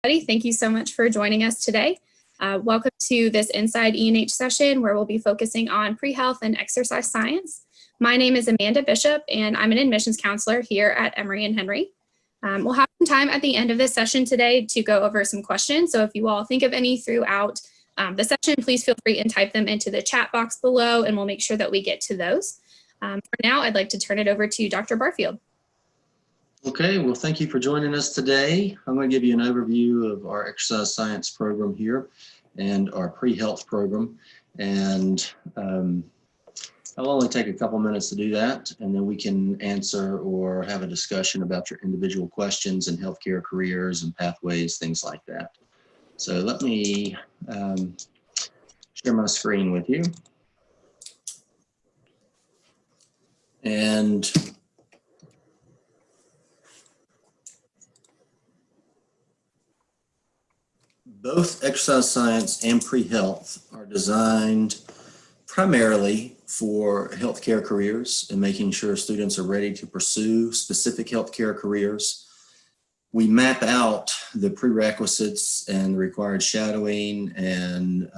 Thank you so much for joining us today. Welcome to this Inside E&H session where we'll be focusing on pre-health and exercise science. My name is Amanda Bishop and I'm an admissions counselor here at Emory and Henry. We'll have some time at the end of this session today to go over some questions. So if you all think of any throughout the session, please feel free and type them into the chat box below and we'll make sure that we get to those. For now, I'd like to turn it over to Dr. Barfield. Okay, well, thank you for joining us today. I'm going to give you an overview of our exercise science program here and our pre-health program. And I'll only take a couple minutes to do that, and then we can answer or have a discussion about your individual questions and healthcare careers and pathways, things like that. So let me share my screen with you. And both exercise science and pre-health are designed primarily for healthcare careers and making sure students are ready to pursue specific healthcare careers. We map out the prerequisites and the required shadowing and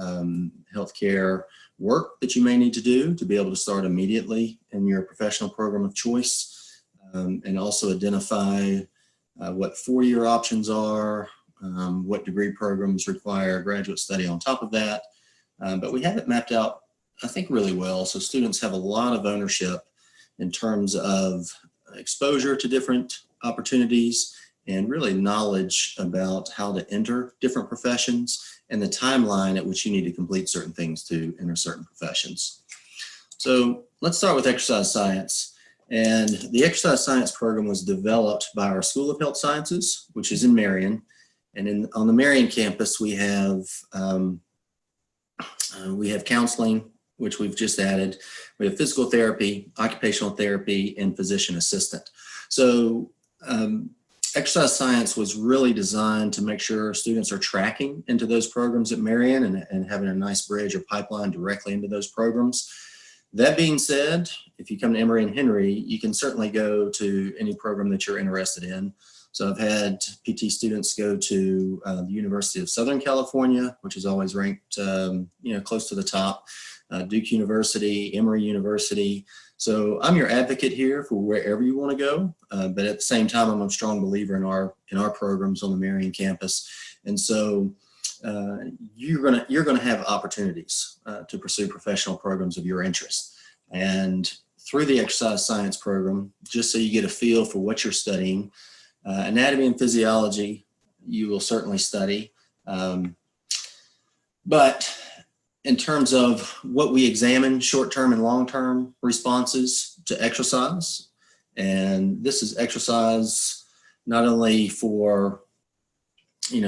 healthcare work that you may need to do to be able to start immediately in your professional program of choice, and also identify what four-year options are, what degree programs require graduate study on top of that. But we have it mapped out, I think, really well. So students have a lot of ownership in terms of exposure to different opportunities and really knowledge about how to enter different professions and the timeline at which you need to complete certain things to enter certain professions. So let's start with exercise science. And the exercise science program was developed by our School of Health Sciences, which is in Marion. And on the Marion campus, we have counseling, which we've just added. We have physical therapy, occupational therapy, and physician assistant. So exercise science was really designed to make sure students are tracking into those programs at Marion and having a nice bridge or pipeline directly into those programs. That being said, if you come to Emory and Henry, you can certainly go to any program that you're interested in. So I've had PT students go to the University of Southern California, which is always ranked close to the top, Duke University, Emory University. So I'm your advocate here for wherever you want to go, but at the same time, I'm a strong believer in our programs on the Marion campus. And so you're gonna have opportunities to pursue professional programs of your interest. And through the exercise science program, just so you get a feel for what you're studying, anatomy and physiology, you will certainly study. But in terms of what we examine, short-term and long-term responses to exercise, and this is exercise not only for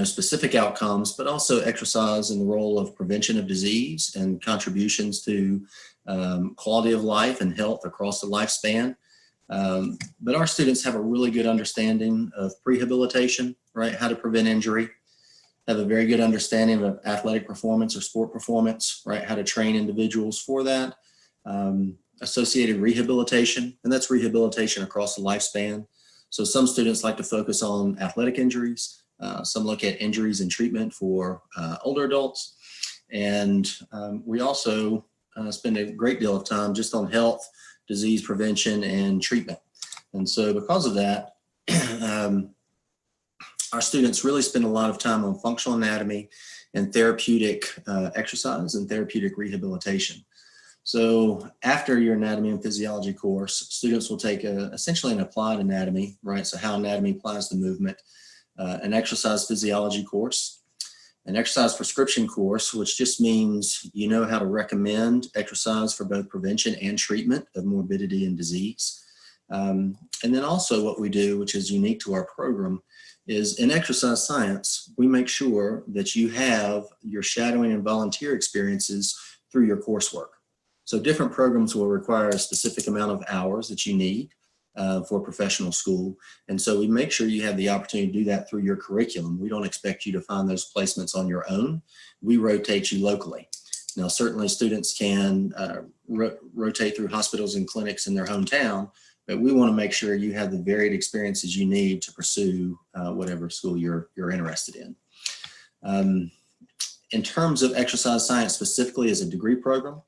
specific outcomes, but also exercise in the role of prevention of disease and contributions to quality of life and health across the lifespan. But our students have a really good understanding of prehabilitation, right? How to prevent injury, have a very good understanding of athletic performance or sport performance, right? How to train individuals for that. Associated rehabilitation, and that's rehabilitation across the lifespan. So some students like to focus on athletic injuries. Some look at injuries and treatment for older adults. And we also spend a great deal of time just on health, disease prevention, and treatment. And so because of that, our students really spend a lot of time on functional anatomy and therapeutic exercise and therapeutic rehabilitation. So after your anatomy and physiology course, students will take essentially an applied anatomy, right? So how anatomy applies to movement, an exercise physiology course, an exercise prescription course, which just means you know how to recommend exercise for both prevention and treatment of morbidity and disease. And then also what we do, which is unique to our program, is in exercise science, we make sure that you have your shadowing and volunteer experiences through your coursework. So different programs will require a specific amount of hours that you need for professional school. And so we make sure you have the opportunity to do that through your curriculum. We don't expect you to find those placements on your own. We rotate you locally. Now, certainly students can rotate through hospitals and clinics in their hometown, but we want to make sure you have the varied experiences you need to pursue whatever school you're interested in. In terms of exercise science specifically as a degree program,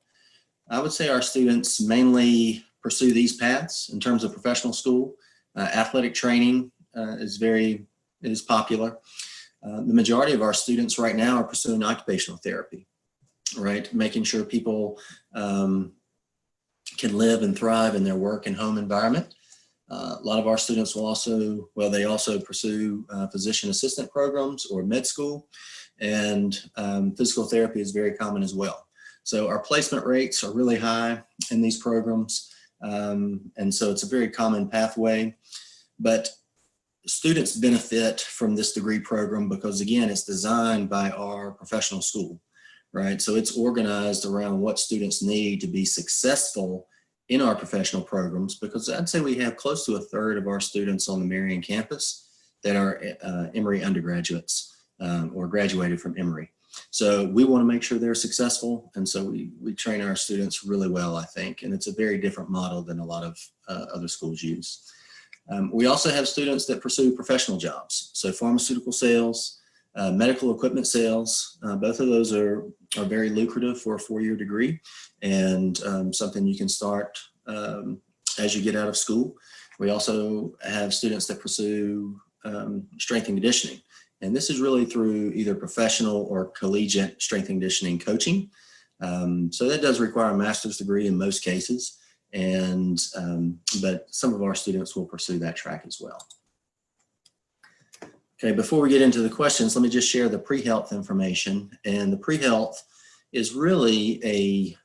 I would say our students mainly pursue these paths in terms of professional school. Athletic training is popular. The majority of our students right now are pursuing occupational therapy, right? Making sure people can live and thrive in their work and home environment. A lot of our students will also pursue physician assistant programs or med school, and physical therapy is very common as well. So our placement rates are really high in these programs, and so it's a very common pathway. But students benefit from this degree program because, again, it's designed by our professional school, right? So it's organized around what students need to be successful in our professional programs, because I'd say we have close to a third of our students on the Marion campus that are Emory undergraduates or graduated from Emory. So we want to make sure they're successful, and so we train our students really well, I think, and it's a very different model than a lot of other schools use. We also have students that pursue professional jobs, so pharmaceutical sales, medical equipment sales. Both of those are very lucrative for a four-year degree, and something you can start as you get out of school. We also have students that pursue strength and conditioning, and this is really through either professional or collegiate strength and conditioning coaching. So that does require a master's degree in most cases. But some of our students will pursue that track as well. Okay, before we get into the questions, let me just share the PreHealth information. And the PreHealth is really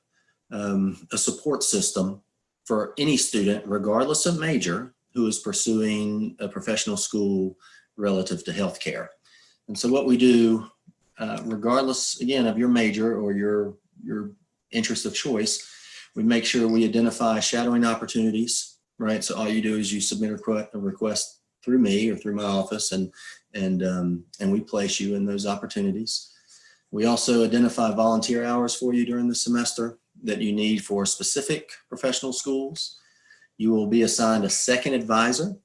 a support system for any student, regardless of major, who is pursuing a professional school relative to healthcare. And so what we do, regardless, again, of your major or your interest of choice, we make sure we identify shadowing opportunities, right? So all you do is you submit a request through me or through my office, and we place you in those opportunities. We also identify volunteer hours for you during the semester that you need for specific professional schools. You will be assigned a second advisor,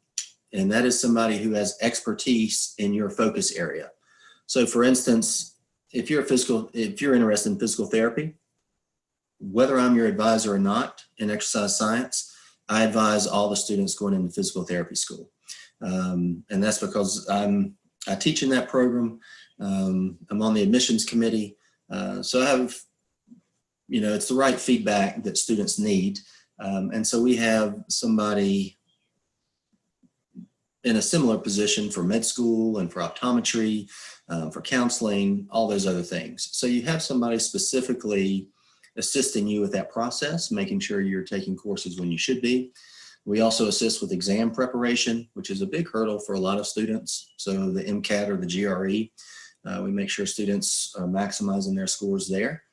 and that is somebody who has expertise in your focus area. So for instance, if you're interested in physical therapy, whether I'm your advisor or not in exercise science, I advise all the students going into physical therapy school. And that's because I teach in that program. I'm on the admissions committee. So I have, it's the right feedback that students need. And so we have somebody in a similar position for med school and for optometry, for counseling, all those other things. So you have somebody specifically assisting you with that process, making sure you're taking courses when you should be. We also assist with exam preparation, which is a big hurdle for a lot of students. So the MCAT or the GRE, we make sure students are maximizing their scores there,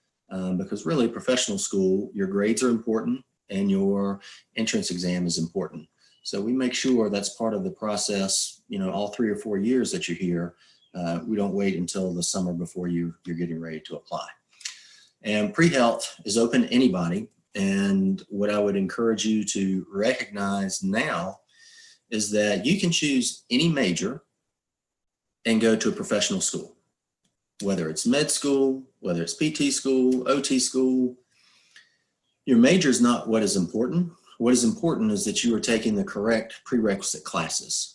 because really professional school, your grades are important and your entrance exam is important. So we make sure that's part of the process, all 3 or 4 years that you're here. We don't wait until the summer before you're getting ready to apply. And PreHealth is open to anybody. And what I would encourage you to recognize now is that you can choose any major and go to a professional school, whether it's med school, whether it's PT school, OT school. Your major is not what is important. What is important is that you are taking the correct prerequisite classes.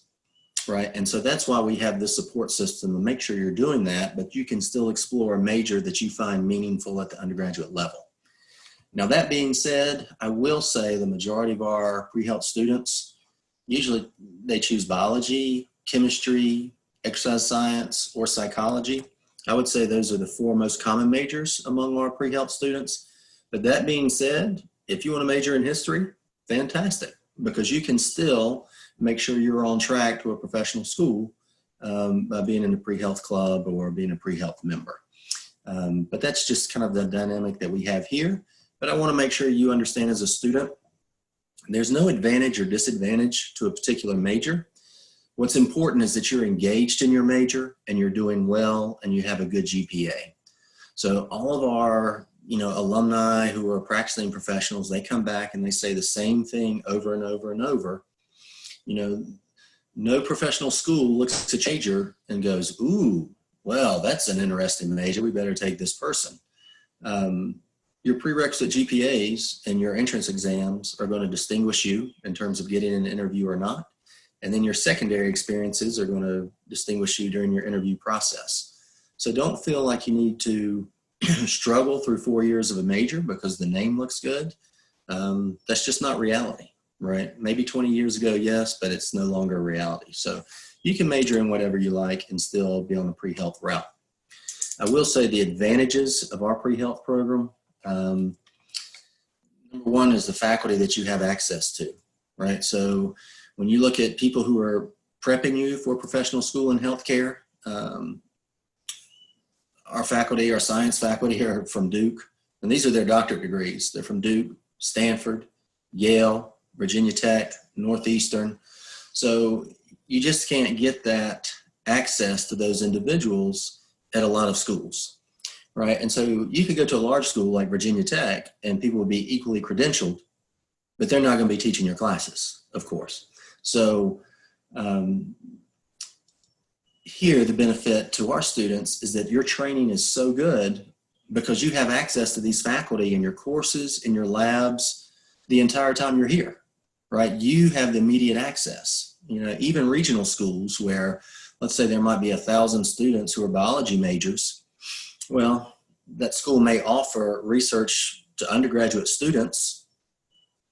Right. And so that's why we have this support system to make sure you're doing that, but you can still explore a major that you find meaningful at the undergraduate level. Now, that being said, I will say the majority of our PreHealth students, usually they choose biology, chemistry, exercise science, or psychology. I would say those are the 4 most common majors among our PreHealth students. But that being said, if you want to major in history, fantastic, because you can still make sure you're on track to a professional school by being in a PreHealth club or being a PreHealth member. But that's just kind of the dynamic that we have here. But I want to make sure you understand as a student, there's no advantage or disadvantage to a particular major. What's important is that you're engaged in your major and you're doing well and you have a good GPA. So all of our alumni who are practicing professionals, they come back and they say the same thing over and over and over. No professional school looks at a major and goes, ooh, well, that's an interesting major. We better take this person. Your prerequisite GPAs and your entrance exams are going to distinguish you in terms of getting an interview or not. And then your secondary experiences are going to distinguish you during your interview process. So don't feel like you need to struggle through 4 years of a major because the name looks good. That's just not reality, right? Maybe 20 years ago, yes, but it's no longer a reality. So you can major in whatever you like and still be on the pre-health route. I will say the advantages of our pre-health program. Number one is the faculty that you have access to, right? So when you look at people who are prepping you for professional school in healthcare, our faculty, our science faculty are from Duke, and these are their doctorate degrees. They're from Duke, Stanford, Yale, Virginia Tech, Northeastern. So you just can't get that access to those individuals at a lot of schools, right? And so you could go to a large school like Virginia Tech and people would be equally credentialed, but they're not going to be teaching your classes, of course. So here, the benefit to our students is that your training is so good because you have access to these faculty in your courses, in your labs, the entire time you're here, right? You have the immediate access. You know, even regional schools where, let's say there might be 1,000 students who are biology majors. Well, that school may offer research to undergraduate students,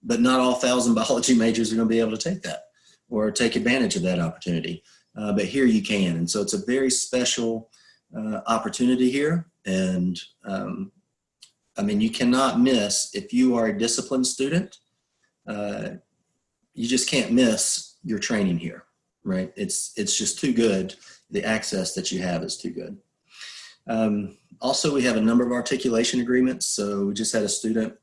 but not all 1,000 biology majors are going to be able to take that or take advantage of that opportunity. But here you can. And so it's a very special opportunity here. And I mean, you cannot miss, if you are a disciplined student, you just can't miss your training here, right? It's just too good. The access that you have is too good. Also, we have a number of articulation agreements. So we just had a student,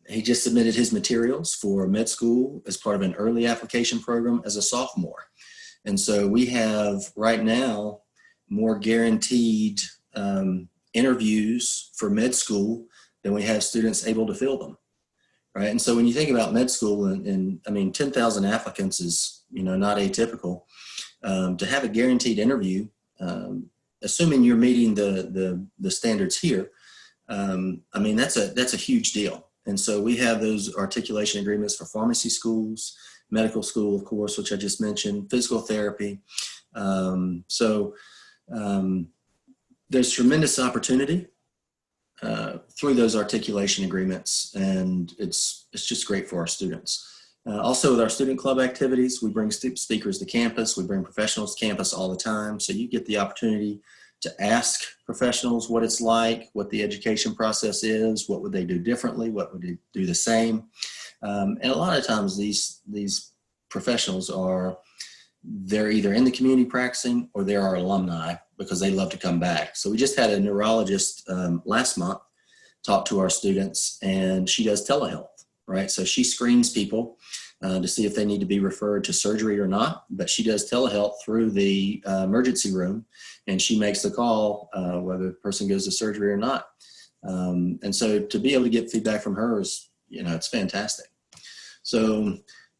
he just submitted his materials for med school as part of an early application program as a sophomore. And so we have right now more guaranteed interviews for med school than we have students able to fill them, right? And so when you think about med school, and I mean, 10,000 applicants is, you know, not atypical. To have a guaranteed interview, assuming you're meeting the standards here, I mean, that's a huge deal. And so we have those articulation agreements for pharmacy schools, medical school, of course, which I just mentioned, physical therapy. There's tremendous opportunity through those articulation agreements, and it's just great for our students. Also, with our student club activities, we bring speakers to campus, we bring professionals to campus all the time, so you get the opportunity to ask professionals what it's like, what the education process is, what would they do differently, what would they do the same. And a lot of times these professionals they're either in the community practicing or they're our alumni because they love to come back. So we just had a neurologist last month talk to our students, and she does telehealth, right? So she screens people to see if they need to be referred to surgery or not, but she does telehealth through the emergency room, and she makes the call whether the person goes to surgery or not. And so to be able to get feedback from her is, you know, it's fantastic. So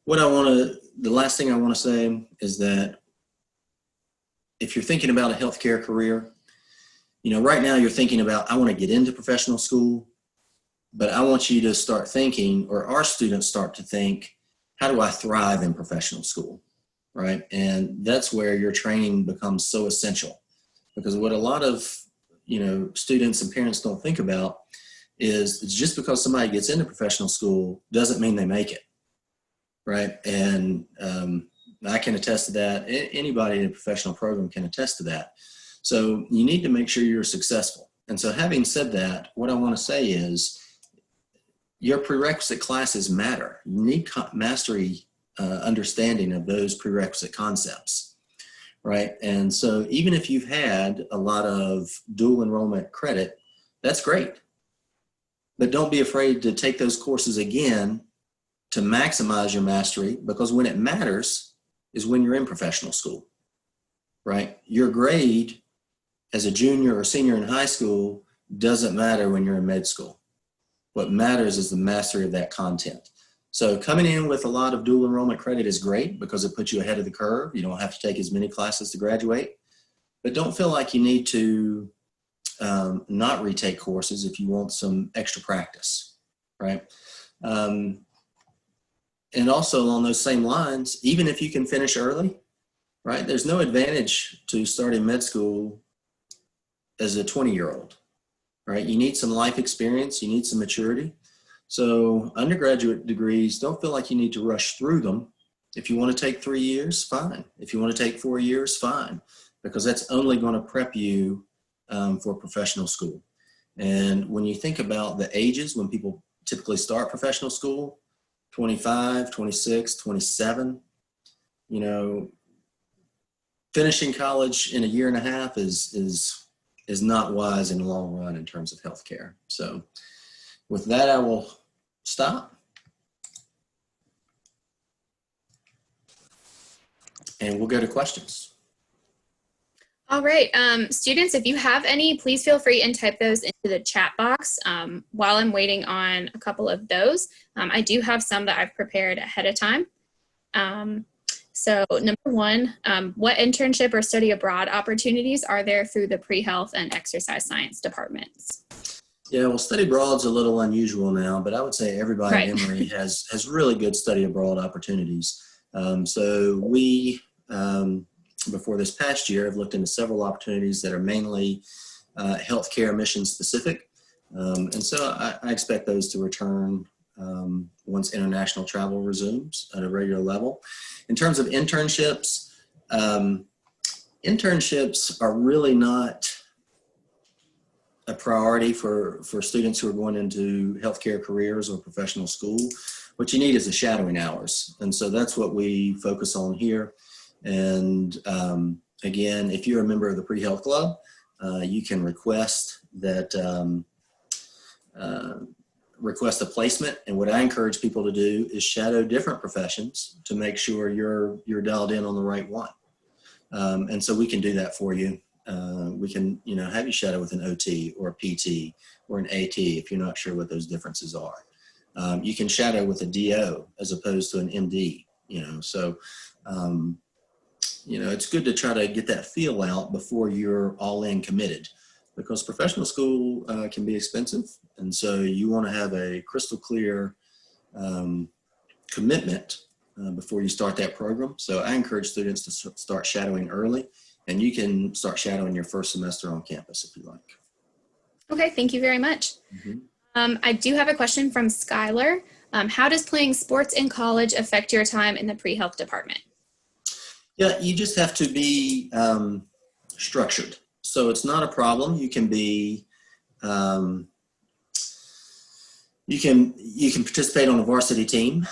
the last thing I want to say is that if you're thinking about a healthcare career, you know, right now you're thinking about, I want to get into professional school, but I want you to start thinking, or our students start to think, how do I thrive in professional school, right? And that's where your training becomes so essential, because what a lot of, you know, students and parents don't think about is it's just because somebody gets into professional school doesn't mean they make it, right? And I can attest to that. Anybody in a professional program can attest to that. So you need to make sure you're successful. And so having said that, what I want to say is your prerequisite classes matter. You need mastery understanding of those prerequisite concepts, right? And so even if you've had a lot of dual enrollment credit, that's great. But don't be afraid to take those courses again to maximize your mastery, because when it matters is when you're in professional school, right? Your grade as a junior or senior in high school doesn't matter when you're in med school. What matters is the mastery of that content. So coming in with a lot of dual enrollment credit is great because it puts you ahead of the curve. You don't have to take as many classes to graduate. but don't feel like you need to not retake courses if you want some extra practice, right? And also along those same lines, even if you can finish early, right? There's no advantage to starting med school as a 20-year-old, right? You need some life experience, you need some maturity. So undergraduate degrees, don't feel like you need to rush through them. If you want to take 3 years, fine. If you want to take 4 years, fine, because that's only going to prep you for professional school. And when you think about the ages when people typically start professional school, 25, 26, 27, you know, finishing college in a year and a half is not wise in the long run in terms of healthcare. So with that, I will stop. And we'll go to questions. All right, students, if you have any, please feel free and type those into the chat box while I'm waiting on a couple of those. I do have some that I've prepared ahead of time. So number one, what internship or study abroad opportunities are there through the pre-health and exercise science departments? Yeah, well, study abroad's a little unusual now, but I would say everybody at Emory has really good study abroad opportunities. So we, before this past year, have looked into several opportunities that are mainly healthcare mission specific. And so I expect those to return once international travel resumes at a regular level. In terms of internships, internships are really not a priority for students who are going into healthcare careers or professional school. What you need is the shadowing hours. And so that's what we focus on here. And again, if you're a member of the PreHealth Club, you can request that request a placement. And what I encourage people to do is shadow different professions to make sure you're dialed in on the right one. And so we can do that for you. We can, have you shadow with an OT or a PT or an AT if you're not sure what those differences are. You can shadow with a DO as opposed to an MD, so, it's good to try to get that feel out before you're all in committed, because professional school can be expensive. And so you want to have a crystal clear commitment before you start that program. So I encourage students to start shadowing early, and you can start shadowing your first semester on campus if you like. Okay, thank you very much. I do have a question from Skylar. How does playing sports in college affect your time in the pre-health department? Yeah, you just have to be structured. So it's not a problem. You can be, you can participate on a varsity team.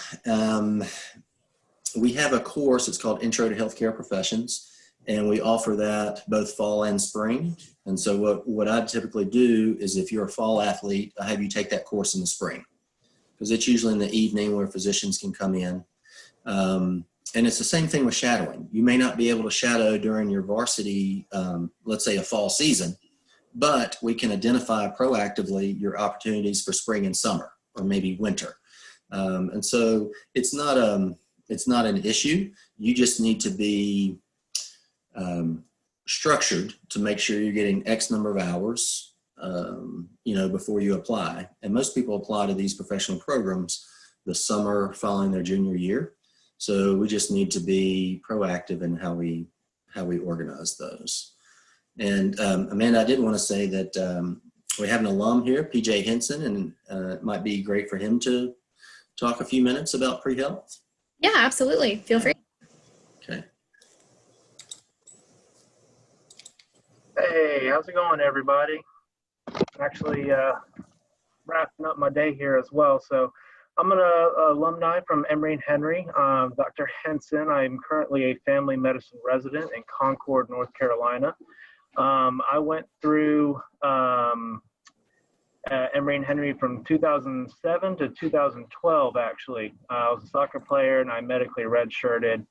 We have a course, it's called Intro to Healthcare Professions, and we offer that both fall and spring. And so what I typically do is, if you're a fall athlete, I have you take that course in the spring, because it's usually in the evening where physicians can come in. And it's the same thing with shadowing. You may not be able to shadow during your varsity, let's say a fall season, but we can identify proactively your opportunities for spring and summer, or maybe winter. And so it's not an issue. You just need to be structured to make sure you're getting X number of hours, before you apply. And most people apply to these professional programs the summer following their junior year. So we just need to be proactive in how we organize those. And Amanda, I did want to say that we have an alum here, PJ Henson, and it might be great for him to talk a few minutes about pre-health. Yeah, absolutely. Feel free. Okay. Hey, how's it going, everybody? Actually, wrapping up my day here as well. So I'm an alumni from Emory and Henry. Dr. Henson, I'm currently a family medicine resident in Concord, North Carolina. I went through Emory and Henry from 2007 to 2012, actually. I was a soccer player and I medically redshirted.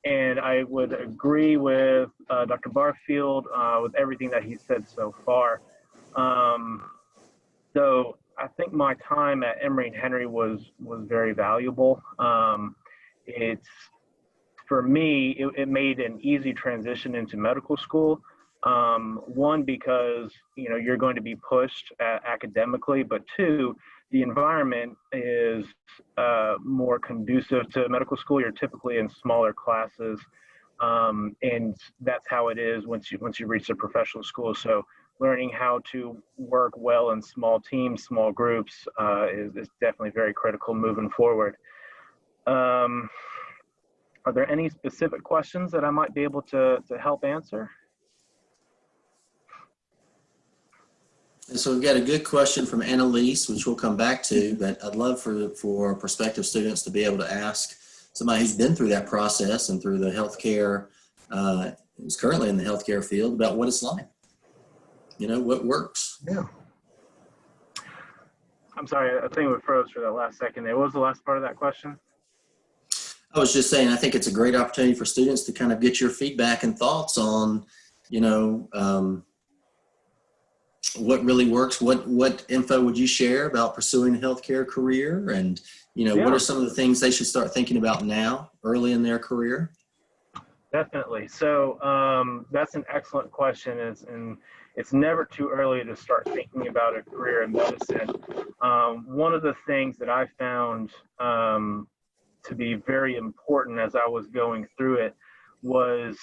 And I would agree with Dr. Barfield with everything that he said so far. So I think my time at Emory and Henry was very valuable. It's for me, it made an easy transition into medical school. One, because you're going to be pushed academically, but two, the environment is more conducive to medical school. You're typically in smaller classes, and that's how it is once you reach the professional school. So learning how to work well in small teams, small groups is definitely very critical moving forward. Are there any specific questions that I might be able to help answer? And so we've got a good question from Annalise, which we'll come back to, but I'd love for prospective students to be able to ask somebody who's been through that process and through the healthcare, who's currently in the healthcare field, about what it's like. What works. Yeah. I'm sorry, I think we froze for that last second there. What was the last part of that question? I was just saying, I think it's a great opportunity for students to kind of get your feedback and thoughts on, what really works. What info would you share about pursuing a healthcare career? And, what are some of the things they should start thinking about now, early in their career? Definitely. So that's an excellent question. It's never too early to start thinking about a career in medicine. One of the things that I found to be very important as I was going through it was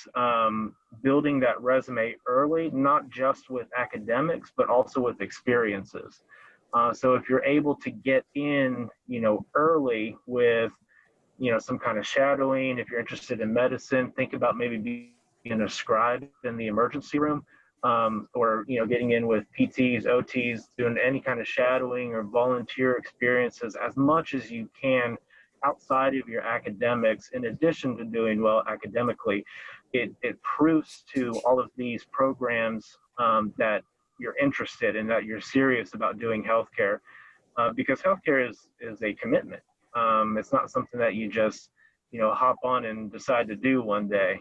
building that resume early, not just with academics, but also with experiences. So if you're able to get in, early with, some kind of shadowing, if you're interested in medicine, think about maybe being a scribe in the emergency room, or, getting in with PTs, OTs, doing any kind of shadowing or volunteer experiences as much as you can outside of your academics, in addition to doing well academically. It proves to all of these programs that you're interested and that you're serious about doing healthcare, because healthcare is a commitment. It's not something that you just, hop on and decide to do one day.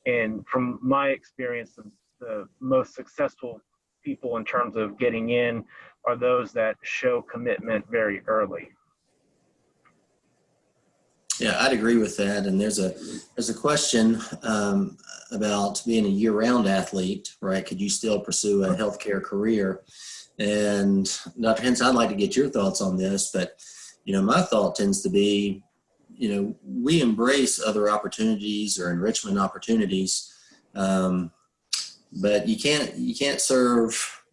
And from my experience, the most successful people in terms of getting in are those that show commitment very early. Yeah, I'd agree with that. And there's a question about being a year-round athlete, right? Could you still pursue a healthcare career? And Dr. Henson, I'd like to get your thoughts on this, but my thought tends to be, we embrace other opportunities or enrichment opportunities, but you can't serve,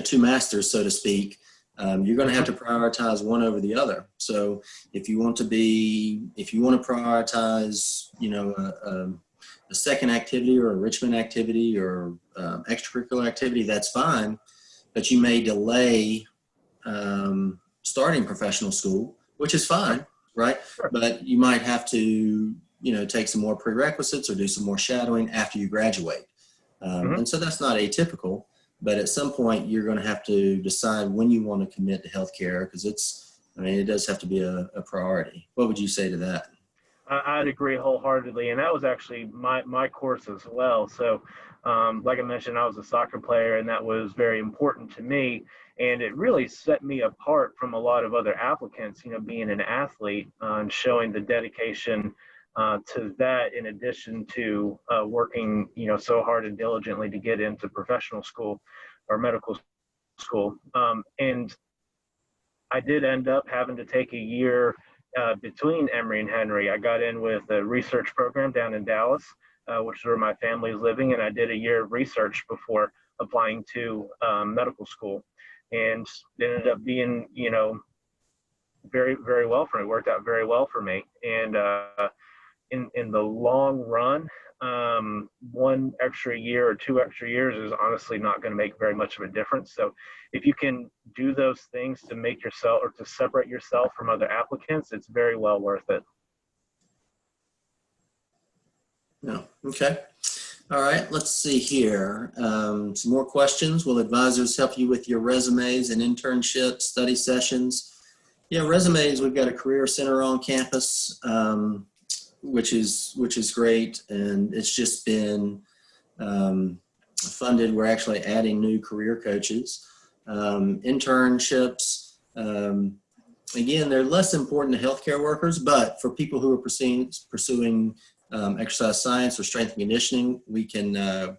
two masters, so to speak. You're going to have to prioritize one over the other. So if you want to prioritize, a second activity or enrichment activity or extracurricular activity, that's fine, but you may delay starting professional school, which is fine, right? Sure. But you might have to, take some more prerequisites or do some more shadowing after you graduate. And so that's not atypical. But at some point, you're going to have to decide when you want to commit to healthcare, because it does have to be a priority. What would you say to that? I'd agree wholeheartedly. And that was actually my course as well. So like I mentioned, I was a soccer player, and that was very important to me. And it really set me apart from a lot of other applicants, being an athlete and showing the dedication to that, in addition to working, so hard and diligently to get into professional school or medical school. And I did end up having to take a year between Emory and Henry. I got in with a research program down in Dallas, which is where my family is living, and I did a year of research before applying to medical school, and it ended up being, very, very well for me. It worked out very well for me. And in the long run, 1 extra year or 2 extra years is honestly not going to make very much of a difference. So if you can do those things to make yourself, or to separate yourself from other applicants, it's very well worth it. Yeah. Okay. All right. Let's see here. Some more questions. Will advisors help you with your resumes and internships, study sessions? Yeah, resumes. We've got a career center on campus, which is great, and it's just been funded. We're actually adding new career coaches. Internships, again, they're less important to healthcare workers, but for people who are pursuing exercise science or strength and conditioning, we can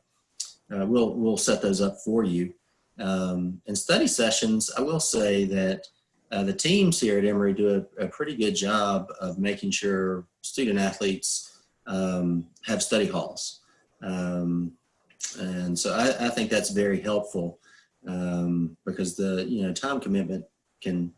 we'll set those up for you. And study sessions, I will say that the teams here at Emory do a pretty good job of making sure student athletes have study halls. And so I think that's very helpful because the time commitment can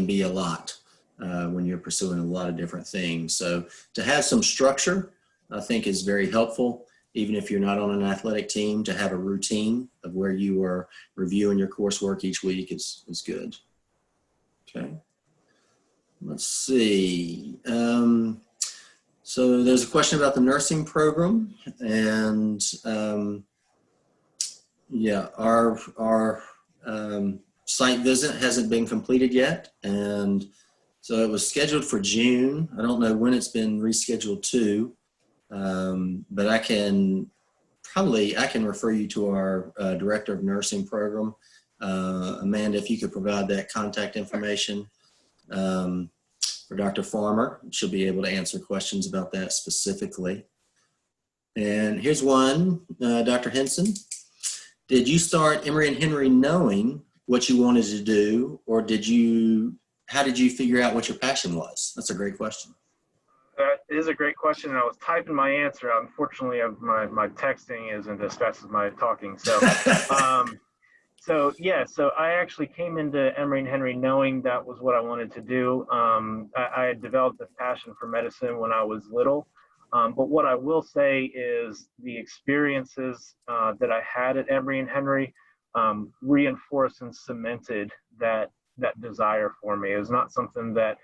be a lot when you're pursuing a lot of different things. So to have some structure, I think is very helpful. Even if you're not on an athletic team, to have a routine of where you are reviewing your coursework each week is good. Okay, let's see. So there's a question about the nursing program, and yeah, our site visit hasn't been completed yet, and so it was scheduled for June. I don't know when it's been rescheduled to. But I can refer you to our Director of Nursing Program. Amanda, if you could provide that contact information for Dr. Farmer, she'll be able to answer questions about that specifically. And here's one, Dr. Henson. Did you start Emory and Henry knowing what you wanted to do, or how did you figure out what your passion was? That's a great question. That is a great question, and I was typing my answer out. Unfortunately, my texting isn't as fast as my talking. So, so I actually came into Emory and Henry knowing that was what I wanted to do. I had developed a passion for medicine when I was little, but what I will say is the experiences that I had at Emory and Henry reinforced and cemented that desire for me. It was not something that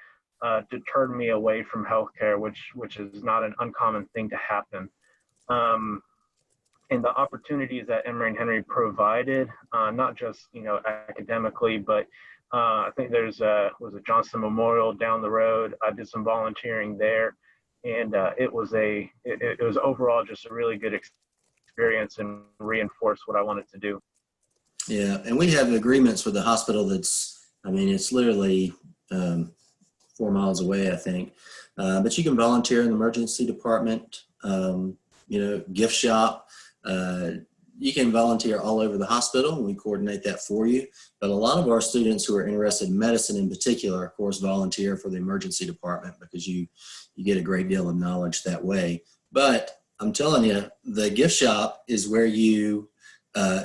deterred me away from healthcare, which is not an uncommon thing to happen. And the opportunities that Emory and Henry provided, not just academically, but I think there's was a Johnson Memorial down the road. I did some volunteering there, and it was overall just a really good experience and reinforced what I wanted to do. Yeah, and we have agreements with the hospital it's literally 4 miles away, I think. But you can volunteer in the emergency department, gift shop. You can volunteer all over the hospital, and we coordinate that for you. But a lot of our students who are interested in medicine in particular, of course, volunteer for the emergency department because you get a great deal of knowledge that way. But I'm telling you, the gift shop is where you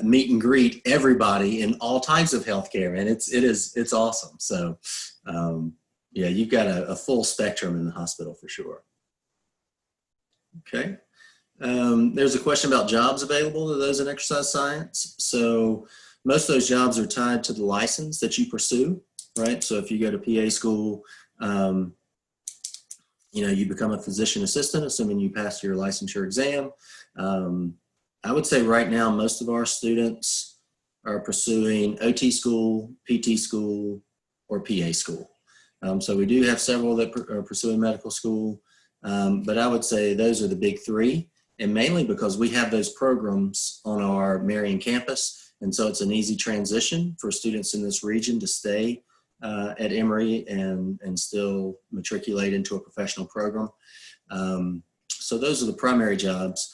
meet and greet everybody in all types of healthcare, and it's awesome. So, yeah, you've got a full spectrum in the hospital for sure. Okay. There's a question about jobs available to those in exercise science. So most of those jobs are tied to the license that you pursue, right? So if you go to PA school, you become a physician assistant, assuming you pass your licensure exam. I would say right now, most of our students are pursuing OT school, PT school, or PA school. So we do have several that are pursuing medical school, but I would say those are the big three, and mainly because we have those programs on our Marion campus, and so it's an easy transition for students in this region to stay at Emory and still matriculate into a professional program. So those are the primary jobs.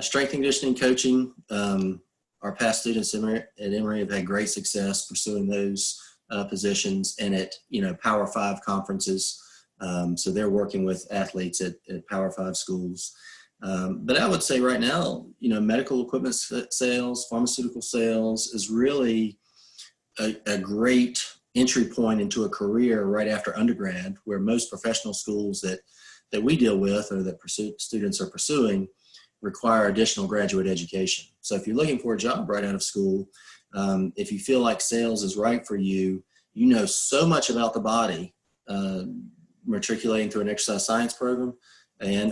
Strength and conditioning coaching, our past students at Emory have had great success pursuing those positions and at Power 5 conferences. So they're working with athletes at Power 5 schools. But I would say right now, medical equipment sales, pharmaceutical sales is really a great entry point into a career right after undergrad, where most professional schools that we deal with or that students are pursuing require additional graduate education. So if you're looking for a job right out of school, if you feel like sales is right for you, you know so much about the body, matriculating through an exercise science program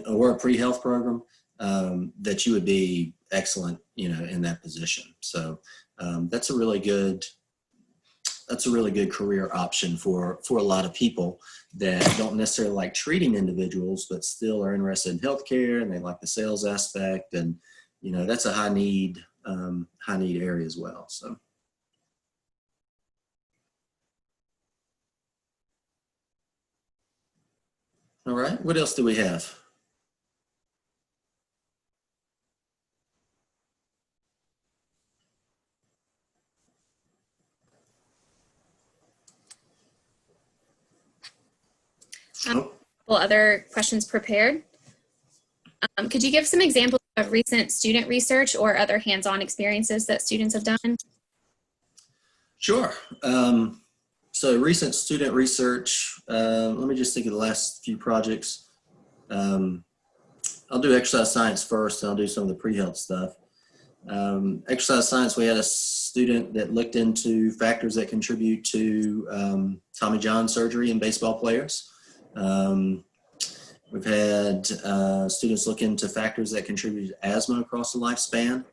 or a pre-health program, that you would be excellent, in that position. So that's a really good career option for a lot of people that don't necessarily like treating individuals, but still are interested in healthcare and they like the sales aspect, and that's a high need area as well. So. All right, what else do we have? Oh, Well, other questions prepared. Could you give some examples of recent student research or other hands-on experiences that students have done? sure. So recent student research, let me just think of the last few projects. I'll do exercise science first, and I'll do some of the pre-health stuff. Exercise science, we had a student that looked into factors that contribute to Tommy John surgery in baseball players. We've had students look into factors that contribute to asthma across the lifespan.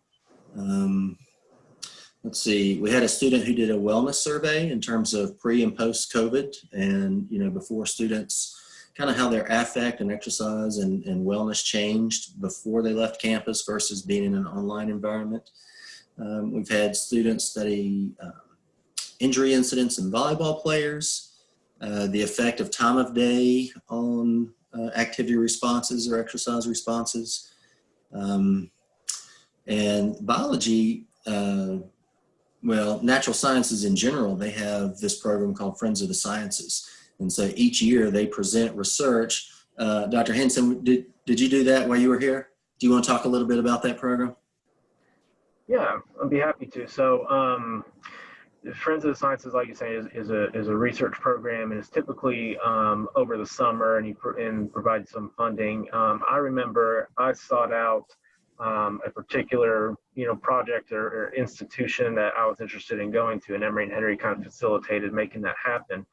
Let's see, we had a student who did a wellness survey in terms of pre and post COVID, and before students, kind of how their affect and exercise and wellness changed before they left campus versus being in an online environment. We've had students study injury incidents in volleyball players, the effect of time of day on activity responses or exercise responses. And biology, well, natural sciences in general, they have this program called Friends of the Sciences. And so each year they present research. Dr. Henson, did you do that while you were here? Do you want to talk a little bit about that program? Yeah, I'd be happy to. So Friends of the Sciences, like you say, is a research program, and it's typically over the summer, and provide some funding. I remember I sought out a particular project or institution that I was interested in going to, and Emory and Henry kind of facilitated making that happen.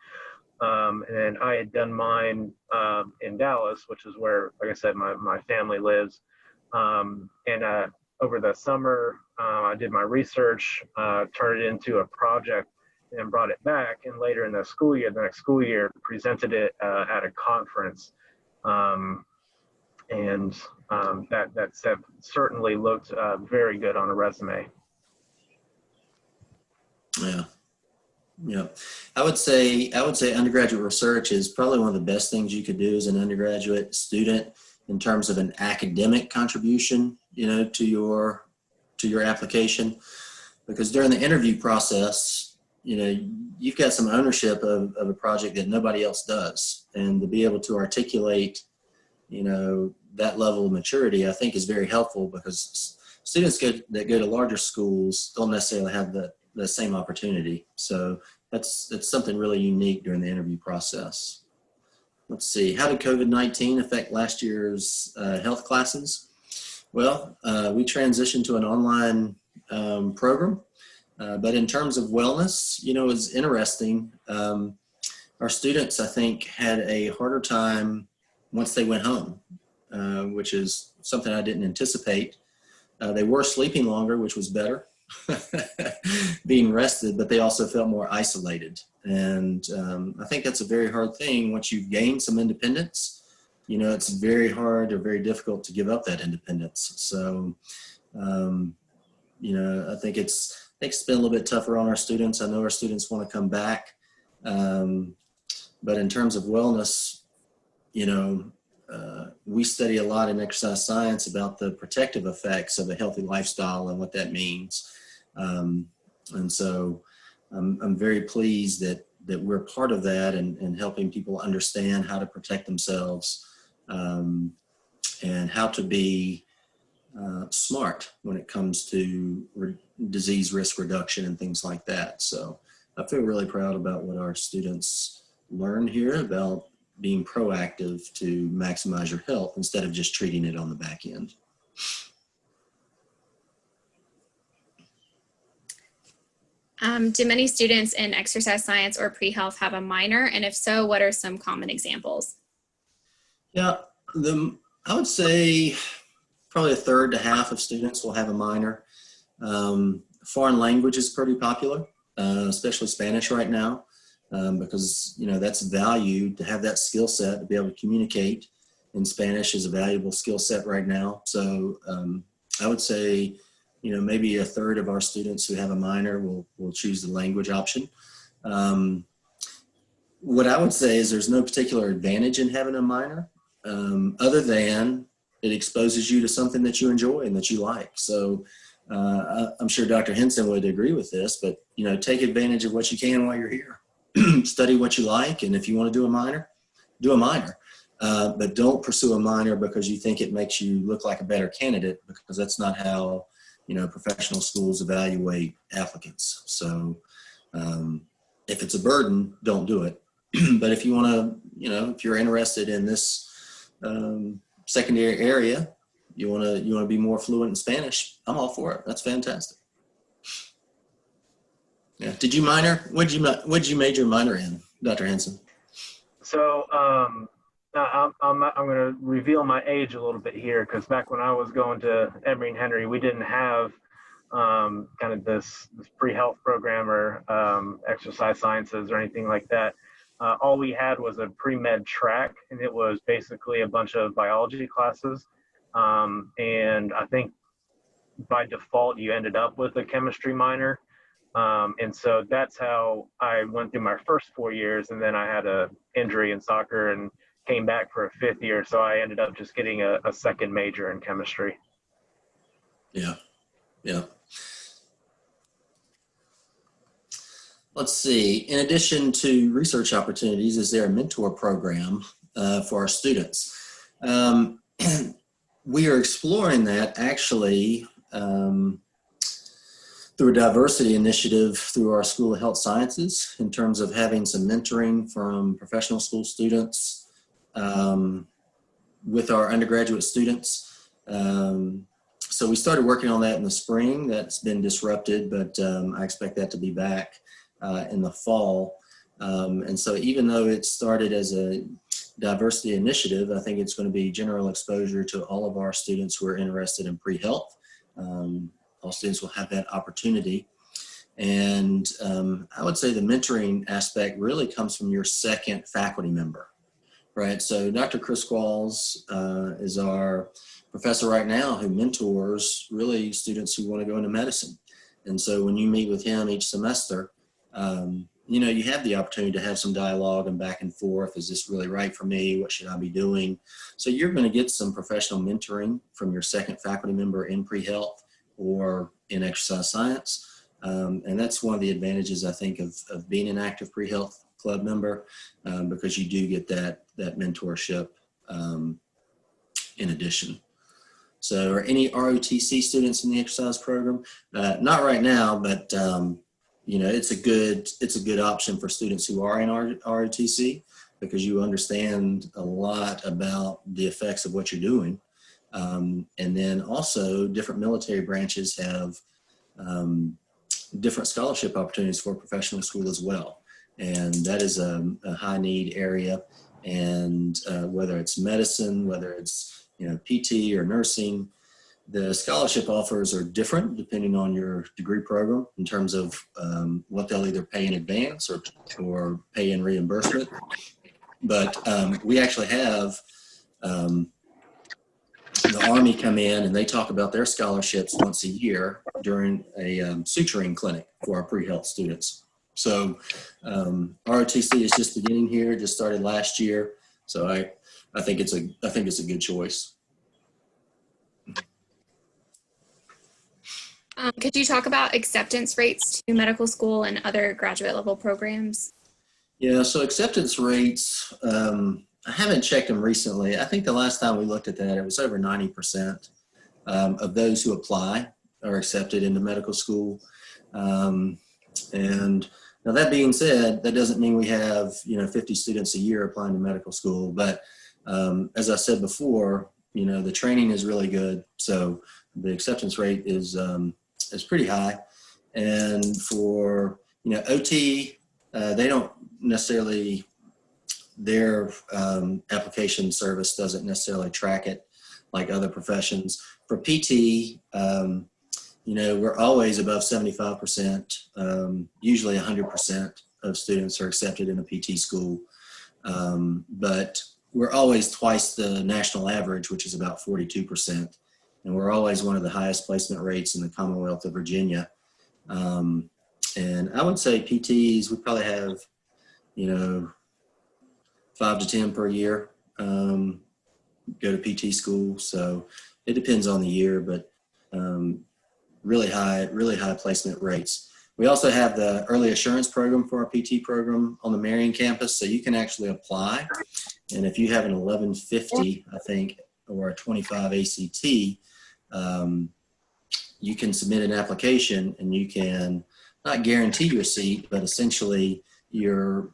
And I had done mine in Dallas, which is where, like I said, my family lives. And over the summer, I did my research, turned it into a project, and brought it back. And later in the next school year, presented it at a conference. That certainly looked very good on a resume. Yeah. Yeah, I would say undergraduate research is probably one of the best things you could do as an undergraduate student in terms of an academic contribution, to your application, because during the interview process, you've got some ownership of a project that nobody else does, and to be able to articulate, that level of maturity, I think is very helpful, because students that go to larger schools don't necessarily have the same opportunity. So that's something really unique during the interview process. Let's see, how did COVID-19 affect last year's health classes? Well, we transitioned to an online program, but in terms of wellness, it was interesting. Our students, I think, had a harder time once they went home, which is something I didn't anticipate. They were sleeping longer, which was better. Being rested, but they also felt more isolated. And I think that's a very hard thing. Once you've gained some independence, it's very hard or very difficult to give up that independence. So, I think it's been a little bit tougher on our students. I know our students want to come back. But in terms of wellness, we study a lot in exercise science about the protective effects of a healthy lifestyle and what that means. And so I'm very pleased that we're part of that and helping people understand how to protect themselves and how to be smart when it comes to disease risk reduction and things like that. So I feel really proud about what our students learn here about being proactive to maximize your health instead of just treating it on the back end. Do many students in exercise science or pre-health have a minor? And if so, what are some common examples? Yeah, I would say probably a third to half of students will have a minor. Foreign language is pretty popular, especially Spanish right now, because that's valued to have that skill set to be able to communicate in Spanish is a valuable skill set right now. So I would say, maybe a third of our students who have a minor will choose the language option. what I would say is there's no particular advantage in having a minor, other than it exposes you to something that you enjoy and that you like. So I'm sure Dr. Henson would agree with this, but take advantage of what you can while you're here. Study what you like, and if you want to do a minor, do a minor. But don't pursue a minor because you think it makes you look like a better candidate, because that's not how professional schools evaluate applicants. So if it's a burden, don't do it. But if you want to, if you're interested in this secondary area, you want to be more fluent in Spanish, I'm all for it. That's fantastic. Yeah. Did you minor? What'd you major minor in, Dr. Henson? So I'm going to reveal my age a little bit here, because back when I was going to Emory-Henry, we didn't have kind of this pre-health program or exercise sciences or anything like that. All we had was a pre-med track, and it was basically a bunch of biology classes. And I think by default, you ended up with a chemistry minor. And so that's how I went through my first 4 years, and then I had an injury in soccer and came back for a 5th year. So I ended up just getting a second major in chemistry. Yeah. Yeah. Let's see. In addition to research opportunities, is there a mentor program for our students? We are exploring that actually through a diversity initiative through our School of Health Sciences, in terms of having some mentoring from professional school students with our undergraduate students. So we started working on that in the spring. That's been disrupted, but I expect that to be back in the fall. And so even though it started as a diversity initiative, I think it's going to be general exposure to all of our students who are interested in pre-health. All students will have that opportunity. And I would say the mentoring aspect really comes from your second faculty member, right? So Dr. Chris Qualls is our professor right now who mentors really students who want to go into medicine. And so when you meet with him each semester, you have the opportunity to have some dialogue and back and forth. Is this really right for me? What should I be doing? So you're going to get some professional mentoring from your second faculty member in pre-health or in exercise science. And that's one of the advantages, I think, of being an active pre-health club member, because you do get that mentorship in addition. So are any ROTC students in the exercise program? Not right now, but it's a good option for students who are in ROTC, because you understand a lot about the effects of what you're doing. And then also different military branches have different scholarship opportunities for professional school as well. And that is a high need area. And whether it's medicine, whether it's PT or nursing, the scholarship offers are different depending on your degree program in terms of what they'll either pay in advance or pay in reimbursement. But we actually have the Army come in and they talk about their scholarships once a year during a suturing clinic for our pre-health students. So ROTC is just beginning here, just started last year. So I think it's a good choice. Could you talk about acceptance rates to medical school and other graduate level programs? Yeah, so acceptance rates, I haven't checked them recently. I think the last time we looked at that, it was over 90% of those who apply are accepted into medical school. And now that being said, that doesn't mean we have 50 students a year applying to medical school. But as I said before, the training is really good. So the acceptance rate is pretty high. And for OT, they don't necessarily, their application service doesn't necessarily track it like other professions. For PT, we're always above 75%. Usually 100% of students are accepted in a PT school. But we're always twice the national average, which is about 42%. And we're always one of the highest placement rates in the Commonwealth of Virginia. And I would say PTs, we probably have, 5 to 10 per year go to PT school. So it depends on the year, but really high placement rates. We also have the early assurance program for our PT program on the Marion campus. So you can actually apply. And if you have an 1150, I think, or a 25 ACT, you can submit an application and you can not guarantee your seat, but essentially you're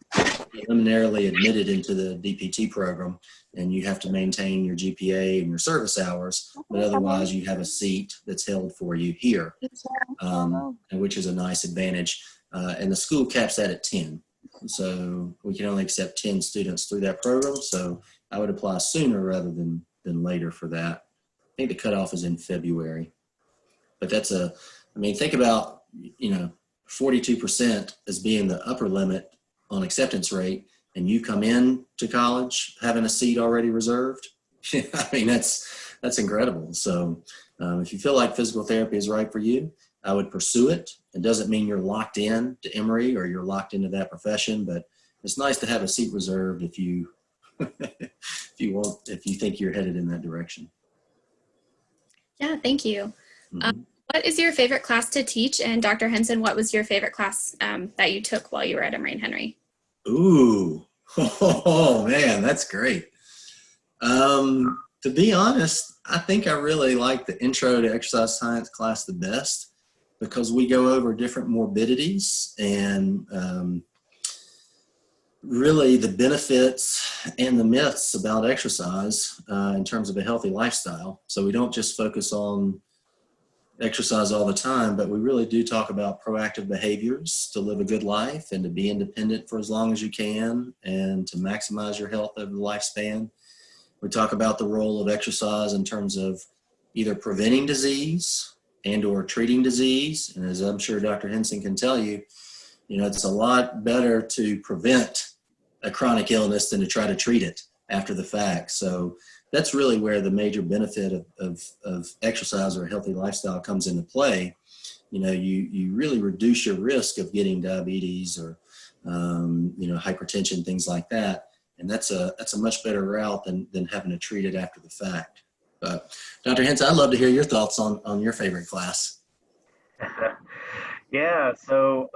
preliminarily admitted into the DPT program, and you have to maintain your GPA and your service hours, but otherwise you have a seat that's held for you here, and which is a nice advantage. And the school caps that at 10. So we can only accept 10 students through that program. So I would apply sooner rather than later for that. I think the cutoff is in February. But think about, 42% as being the upper limit on acceptance rate, and you come in to college having a seat already reserved. That's incredible. So if you feel like physical therapy is right for you, I would pursue it. It doesn't mean you're locked in to Emory or you're locked into that profession, but it's nice to have a seat reserved if you if you think you're headed in that direction. Yeah, thank you. Mm-hmm. What is your favorite class to teach? And Dr. Henson, what was your favorite class that you took while you were at Emory and Henry? Ooh, oh man, that's great. To be honest, I think I really like the intro to exercise science class the best, because we go over different morbidities and really the benefits and the myths about exercise in terms of a healthy lifestyle. So we don't just focus on exercise all the time, but we really do talk about proactive behaviors to live a good life and to be independent for as long as you can and to maximize your health over the lifespan. We talk about the role of exercise in terms of either preventing disease and or treating disease. And as I'm sure Dr. Henson can tell you, it's a lot better to prevent a chronic illness than to try to treat it after the fact. So that's really where the major benefit of exercise or a healthy lifestyle comes into play. You really reduce your risk of getting diabetes or hypertension, things like that. And that's a much better route than having to treat it after the fact. But Dr. Henson, I'd love to hear your thoughts on your favorite class. Yeah, so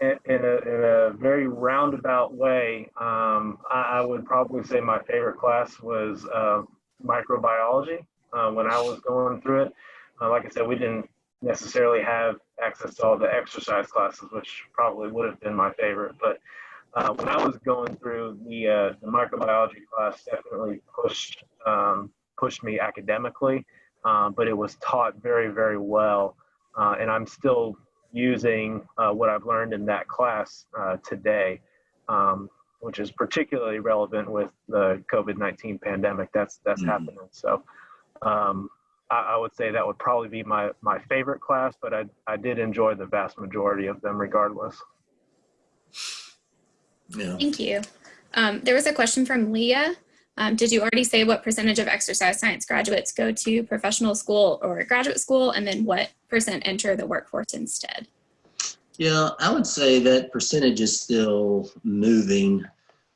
in a very roundabout way, I would probably say my favorite class was microbiology. When I was going through it, like I said, we didn't necessarily have access to all the exercise classes, which probably would have been my favorite. But when I was going through the microbiology class, definitely pushed me academically, but it was taught very, very well, and I'm still using what I've learned in that class today, which is particularly relevant with the COVID-19 pandemic that's happening. So I would say that would probably be my favorite class, but I did enjoy the vast majority of them regardless. Yeah. Thank you. There was a question from Leah. Did you already say what percentage of exercise science graduates go to professional school or graduate school, and then what % enter the workforce instead? Yeah, I would say that percentage is still moving.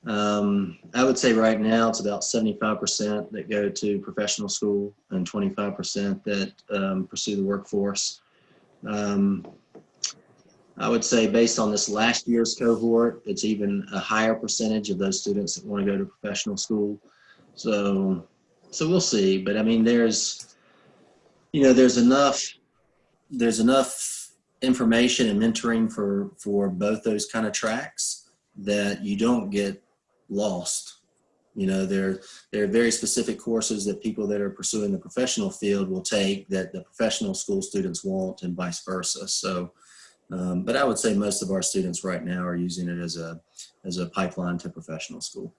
I would say right now it's about 75% that go to professional school and 25% that pursue the workforce. I would say based on this last year's cohort, it's even a higher percentage of those students that want to go to professional school. So we'll see. But I mean, there's enough information and mentoring for both those kind of tracks that you don't get lost. There are very specific courses that people that are pursuing the professional field will take that the professional school students won't, and vice versa. So, but I would say most of our students right now are using it as a pipeline to professional school.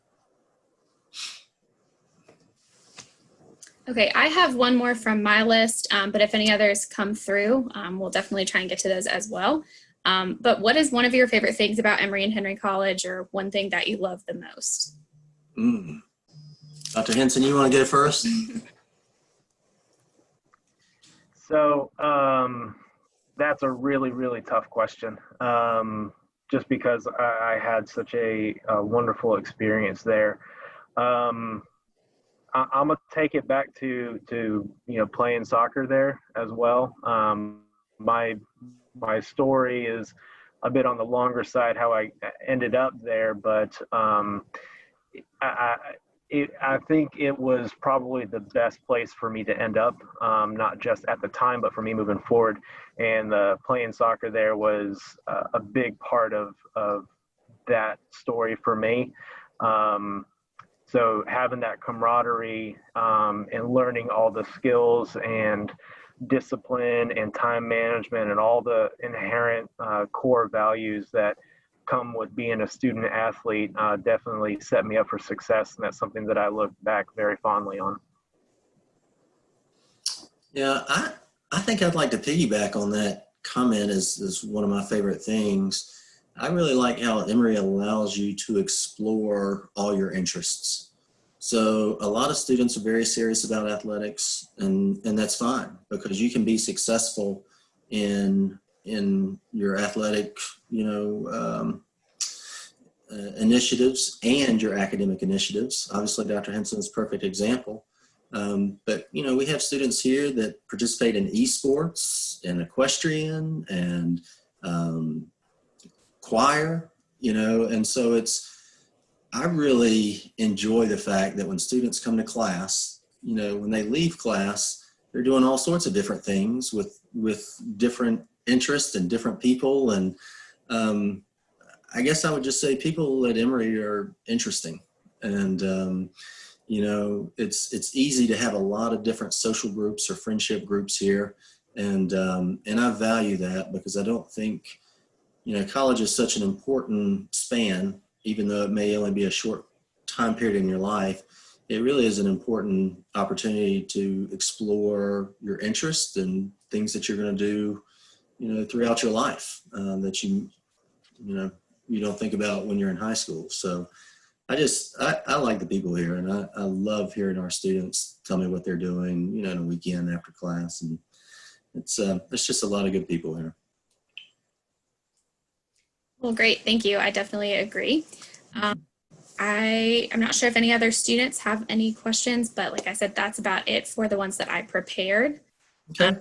Okay, I have one more from my list, but if any others come through, we'll definitely try and get to those as well. But what is one of your favorite things about Emory and Henry College, or one thing that you love the most? Dr. Henson, you want to go first? So that's a really, really tough question. just because I had such a wonderful experience there. I'm gonna take it back to playing soccer there as well. My story is a bit on the longer side how I ended up there, but I think it was probably the best place for me to end up, not just at the time, but for me moving forward. And playing soccer there was a big part of that story for me. So having that camaraderie and learning all the skills and discipline and time management and all the inherent core values that come with being a student athlete definitely set me up for success. And that's something that I look back very fondly on. Yeah, I think I'd like to piggyback on that comment as one of my favorite things. I really like how Emory allows you to explore all your interests. So a lot of students are very serious about athletics, and that's fine, because you can be successful in your athletic, initiatives and your academic initiatives. Obviously, Dr. Henson is a perfect example. But we have students here that participate in esports and equestrian and choir, and so I really enjoy the fact that when students come to class, when they leave class, they're doing all sorts of different things with different interests and different people. And I guess I would just say people at Emory are interesting. And, it's easy to have a lot of different social groups or friendship groups here. And I value that, because I don't think, college is such an important span, even though it may only be a short time period in your life. It really is an important opportunity to explore your interests and things that you're going to do, throughout your life that you don't think about when you're in high school. So I like the people here, and I love hearing our students tell me what they're doing, in a weekend after class. And it's just a lot of good people here. Well, great. Thank you. I definitely agree. I'm not sure if any other students have any questions, but like I said, that's about it for the ones that I prepared. Okay.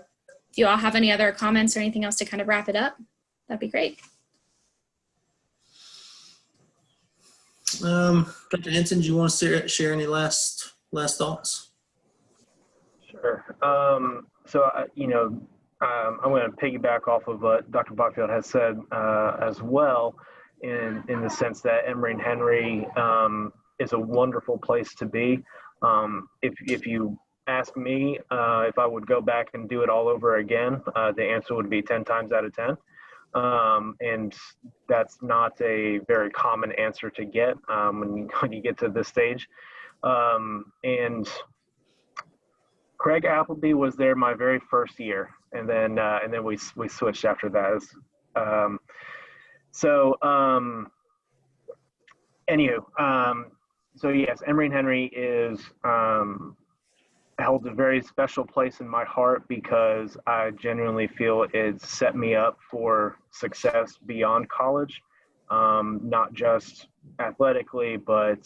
If you all have any other comments or anything else to kind of wrap it up, that'd be great. Dr. Henson, do you want to share any last thoughts? Sure. So, I'm going to piggyback off of what Dr. Botfield has said as well, in the sense that Emory-Henry is a wonderful place to be. If you ask me if I would go back and do it all over again, the answer would be 10 times out of 10. And that's not a very common answer to get when you get to this stage. And Craig Appleby was there my very first year, and then we switched after that. So yes, Emory-Henry is held a very special place in my heart, because I genuinely feel it set me up for success beyond college, not just athletically, but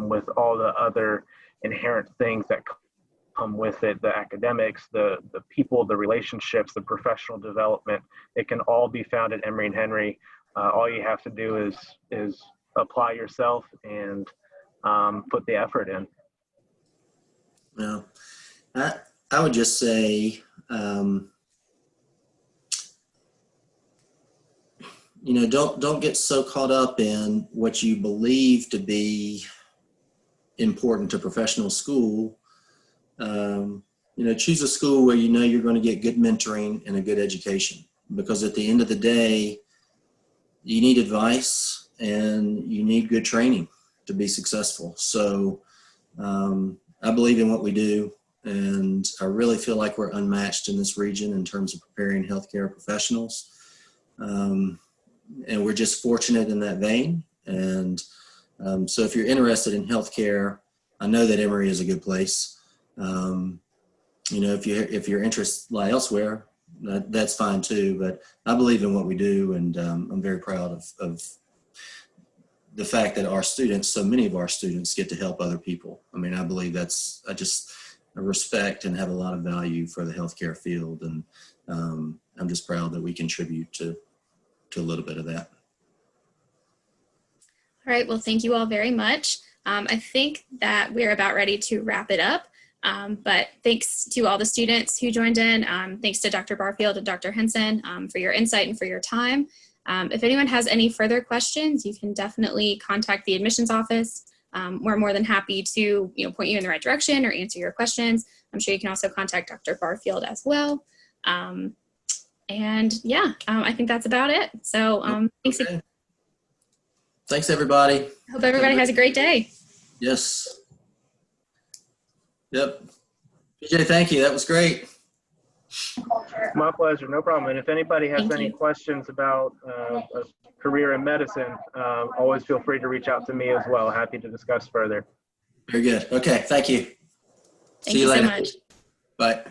with all the other inherent things that come with it, the academics, the people, the relationships, the professional development. It can all be found at Emory-Henry. All you have to do is apply yourself and put the effort in. Well, I would just say, don't get so caught up in what you believe to be important to professional school. Choose a school where you're going to get good mentoring and a good education, because at the end of the day, you need advice and you need good training to be successful. So I believe in what we do, and I really feel like we're unmatched in this region in terms of preparing healthcare professionals. And we're just fortunate in that vein. And so if you're interested in healthcare, I know that Emory is a good place. If your interests lie elsewhere, that's fine too. But I believe in what we do, and I'm very proud of the fact that our students, so many of our students, get to help other people. I mean, I believe I respect and have a lot of value for the healthcare field, and I'm just proud that we contribute to a little bit of that. All right, well, thank you all very much. I think that we're about ready to wrap it up, but thanks to all the students who joined in. Thanks to Dr. Barfield and Dr. Henson for your insight and for your time. If anyone has any further questions, you can definitely contact the admissions office. We're more than happy to point you in the right direction or answer your questions. I'm sure you can also contact Dr. Barfield as well. And yeah, I think that's about it. So thanks. Okay. Thanks, everybody. Hope everybody has a great day. Yes. Yep. PJ, thank you. That was great. My pleasure, no problem. And if anybody has Thank any you. questions about a career in medicine, always feel free to reach out to me as well. Happy to discuss further. Very good. Okay. Thank you. Thank See you you so later. much. Bye.